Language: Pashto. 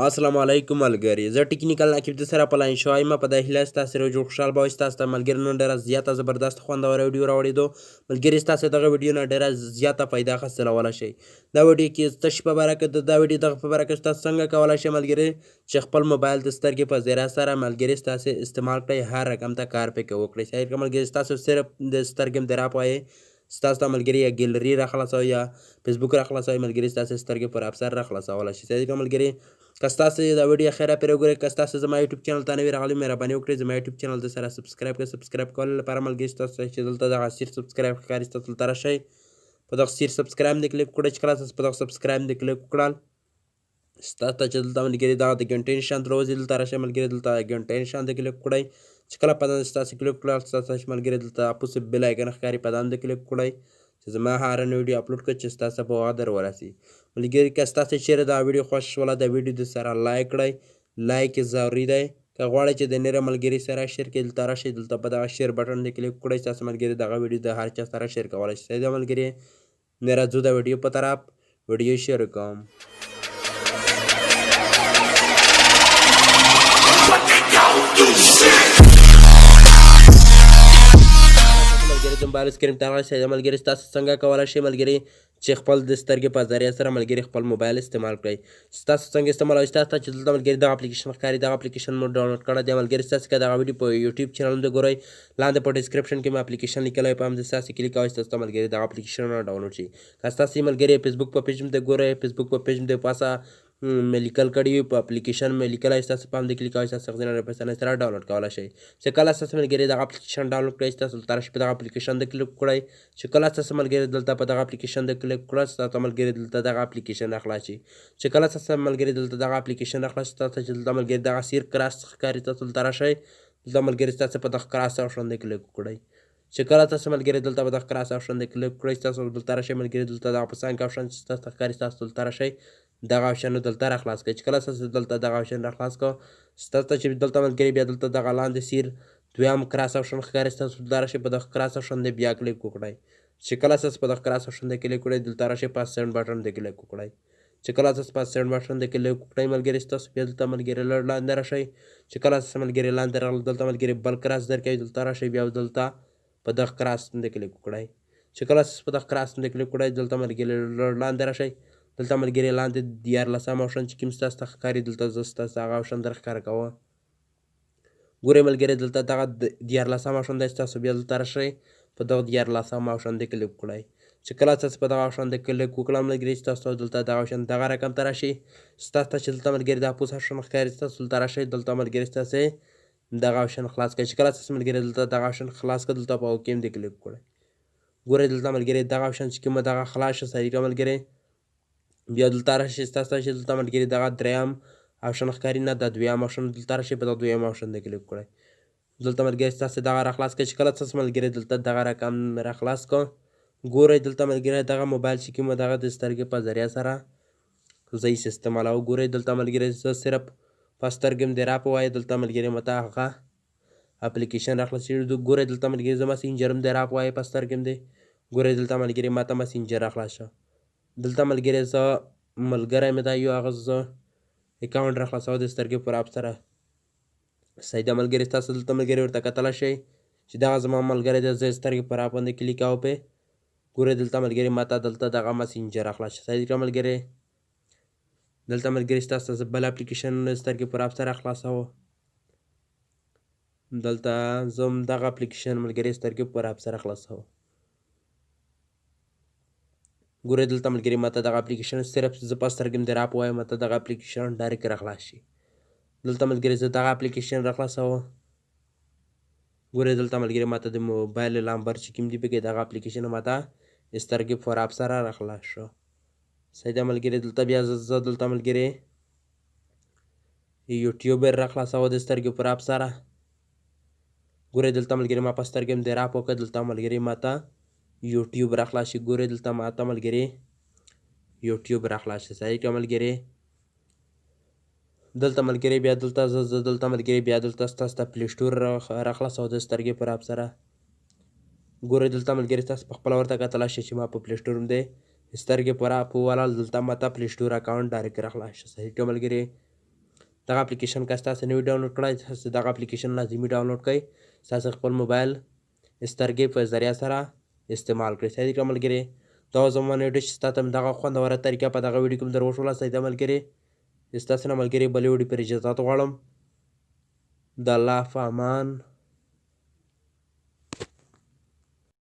السلام علیکم ملګري، زه ټیکنیکل نقیب د سره په لاین شوی یم. په دې هیله ستاسو سره جوړ خوشحال به وي. ستاسو ته ملګري نن ډېره زیاته زبردست خوندوره ویډیو راوړېدو. ملګري ستاسو دغه ویډیو نه ډېره زیاته فایده حاصلولی شئ. دا ویډیو کې څه شي په باره کې دا ویډیو دغه په باره کې تاسو څنګه کولی شئ ملګري چې خپل موبایل د سترګې په ذریعه سره ملګري ستاسو استعمال کړئ، هر رقم ته کار پکې وکړئ. صحیح که ملګري ستاسو صرف د سترګې د راپ وایي ستاسو ته ملګري یا ګیلري راخلاصوئ یا فیسبوک راخلاصوئ ملګري ستاسو سترګې پر افسر راخلاصولی شي. صحیح که ملګري که ستاسو دا ویډیو اخره پرې وګورئ، که ستاسو زما یوټیوب چینل ته نوي راغلي مهرباني وکړئ زما یوټیوب چینل د سره سبسکرایب کړئ. سبسکرایب کولو لپاره ملګري ستاسو چې دلته دغه سیر سبسکرایب ښکاري ستاسو دلته راشئ، په دغه سیر سبسکرایب باندې کلیک وکړئ. چې کله تاسو په دغه سبسکرایب باندې کلیک وکړل ستاسو ته چې دلته ملګري دغه د ګنټې نشان راوځي دلته راشئ ملګري، دلته د ګنټې نشان ته کلیک وکړئ. چې کله په دغه ستاسو کلیک وکړل ستاسو ته ملګري دلته اپوس بیل آیکن ښکاري په دغه باندې کلیک وکړئ چې زما هر نوې ویډیو اپلوډ کړم چې ستاسو په وخت در ورسي. ملګري که ستاسو چیرې دا ویډیو خوښ شوله د ویډیو د سره لایک کړئ، لایک ضروري دی. که غواړئ چې د نورو ملګري سره شیر کړئ دلته راشئ، دلته په دغه شیر بټن باندې کلیک وکړئ. ستاسو ملګري دغه ویډیو د هر چا سره شیر کولی شي. صحیح ده ملګري، نه راځو د ویډیو په طرف ویډیو شیر کوم. ملګري د موبایل سکرین ته راشئ. ملګري تاسو څنګه کولی شئ ملګري چې خپل د سترګې په ذریعه سره ملګري خپل موبایل استعمال کړئ. ستاسو څنګه استعمالوئ ستاسو ته چې دلته ملګري دغه اپلیکیشن ښکاري دغه اپلیکیشن مو ډاونلوډ کړی دی ملګري. ستاسو که دغه ویډیو په یوټیوب چینل باندې ګورئ لاندې په ډسکرپشن کې مې اپلیکیشن لیکلی په همدې ستاسو کلیک کوئ ستاسو ته ملګري دغه اپلیکیشن ډاونلوډ شي. که ستاسو ملګري فیسبوک په پیج باندې ګورئ فیسبوک په پیج باندې پاسه مې لیکل کړي وي په اپلیکیشن مې لیکلی ستاسو په همدې کلیک کوئ ستاسو څخه په اسانۍ سره ډاونلوډ کولی شئ. چې کله ستاسو ملګري دغه اپلیکیشن ډاونلوډ کړئ ستاسو دلته راشئ په دغه اپلیکیشن د کلیک وکړئ. چې کله ستاسو ملګري دلته په دغه اپلیکیشن د کلیک وکړه ستاسو ملګري دلته دغه اپلیکیشن راخلاصي. چې کله ستاسو ملګري دلته دغه اپلیکیشن راخلاصي ستاسو ته چې دلته ملګري دغه سیر کراس ښکاري تاسو دلته راشئ، دلته ملګري ستاسو په دغه کراس آپشن د کلیک وکړئ. چې کله تاسو ملګري دلته په دغه کراس آپشن د کلیک وکړئ ستاسو دلته راشئ ملګري دلته دغه په څنګ آپشن چې ستاسو ته ښکاري تاسو دلته راشئ دغه آپشن دلته راخلاص کړئ. چې کله تاسو دلته دغه آپشن راخلاص کړه ستاسو ته چې دلته ملګري بیا دلته دغه لاندې سیر دویم کراس آپشن ښکاري ستاسو دلته راشئ په دغه کراس آپشن د بیا کلیک وکړئ. چې کله تاسو په دغه کراس آپشن د کلیک وکړئ دلته راشئ په سینډ بټن د کلیک وکړئ. چې کله تاسو په سینډ بټن د کلیک وکړئ ملګري ستاسو بیا دلته ملګري لږ لاندې راشئ. چې کله تاسو ملګري لاندې راغلل دلته ملګري بل کراس درکوي دلته راشئ بیا دلته په دغه کراس د کلیک وکړئ. چې کله تاسو په دغه کراس د کلیک وکړئ دلته ملګري لږ لاندې راشئ، دلته ملګري لاندې 14 آپشن چې کوم ستاسو ته ښکاري دلته زه ستاسو هغه آپشن در ښکاره کوم. ګورئ ملګري دلته دغه 14 آپشن دی ستاسو بیا دلته راشئ په دغه 14 آپشن د کلیک وکړئ. چې کله تاسو په دغه آپشن د کلیک وکړه ملګري ستاسو دلته دغه آپشن دغه رقم ته راشي ستاسو ته چې دلته ملګري د اپوس آپشن ښکاري ستاسو دلته راشئ دلته ملګري ستاسو دغه آپشن خلاص کړئ. چې کله تاسو ملګري دلته دغه آپشن خلاص کړه دلته په اوکې د کلیک وکړئ. ګورئ دلته ملګري دغه آپشن چې کومه دغه خلاص شه صحیح که ملګري بیا دلته راشئ ستاسو ته چې دلته ملګري دغه دریم آپشن ښکاري نه د دویم آپشن دلته راشئ په دغه دویم آپشن د کلیک وکړئ. دلته ملګري ستاسو دغه راخلاص کړئ. چې کله تاسو ملګري دلته دغه رقم راخلاص کړه ګورئ دلته ملګري دغه موبایل چې کومه دغه د سترګې په ذریعه سره زه یې استعمالوم. ګورئ دلته ملګري زه صرف په سترګې مې راپ ووایه دلته ملګري مته هغه اپلیکیشن راخلاص شوي. ګورئ دلته ملګري زه مسینجر هم د راپ ووایه په سترګې مې ګورئ دلته ملګري ماته مسینجر راخلاص شه. دلته ملګري زه ملګری مې دا یو هغه زه اکاونټ راخلاصوم د سترګې پر اپ سره. صحیح ده ملګري تاسو دلته ملګري ورته کتلی شئ چې دغه زما ملګری دی زه سترګې پر اپ باندې کلیک کوم پې ګورئ دلته ملګري ماته دلته دغه مسینجر راخلاص شه. صحیح ده ملګري دلته ملګري ستاسو ته زه بل اپلیکیشن سترګې پر اپ سره خلاصوم. دلته زه هم دغه اپلیکیشن ملګري سترګې پر اپ سره خلاصوم. ګورئ دلته ملګري ماته دغه اپلیکیشن صرف زه په سترګې مې د راپ ووایم ماته دغه اپلیکیشن ډایرکټ راخلاص شي. دلته ملګري زه دغه اپلیکیشن راخلاصوم. ګورئ دلته ملګري ماته د موبایل نمبر چې کوم دی پکې دغه اپلیکیشن ماته سترګې پر اپ سره راخلاص شو. صحیح ده ملګري دلته بیا زه دلته ملګري یوټیوب راخلاصوم د سترګې پر اپ سره. ګورئ دلته ملګري ما په سترګې مې د راپ وکړه دلته ملګري ماته یوټیوب راخلاص شي. ګورئ دلته ماته ملګري یوټیوب راخلاص شي. صحیح که ملګري دلته ملګري بیا دلته زه دلته ملګري بیا دلته ستاسو ته پلی سټور راخلاصوم د سترګې پر اپ سره. ګورئ دلته ملګري تاسو په خپله ورته کتلی شئ چې ما په پلی سټور باندې سترګې پر اپ ووهلل دلته ماته پلی سټور اکاونټ ډایرکټ راخلاص شه. صحیح که ملګري دغه اپلیکیشن که تاسو نوی ډاونلوډ کړی تاسو دغه اپلیکیشن لازمي ډاونلوډ کړئ تاسو خپل موبایل سترګې په ذریعه سره استعمال کړئ صحیح ده که ملګري دا زما ویډیو چې تاسو ته مې دغه خوندوره طریقه په دغه ویډیو کې مې در وښوله صحیح ده ملګري ستاسو نه ملګري بلې ویډیو پر اجازات غواړم د الله په امان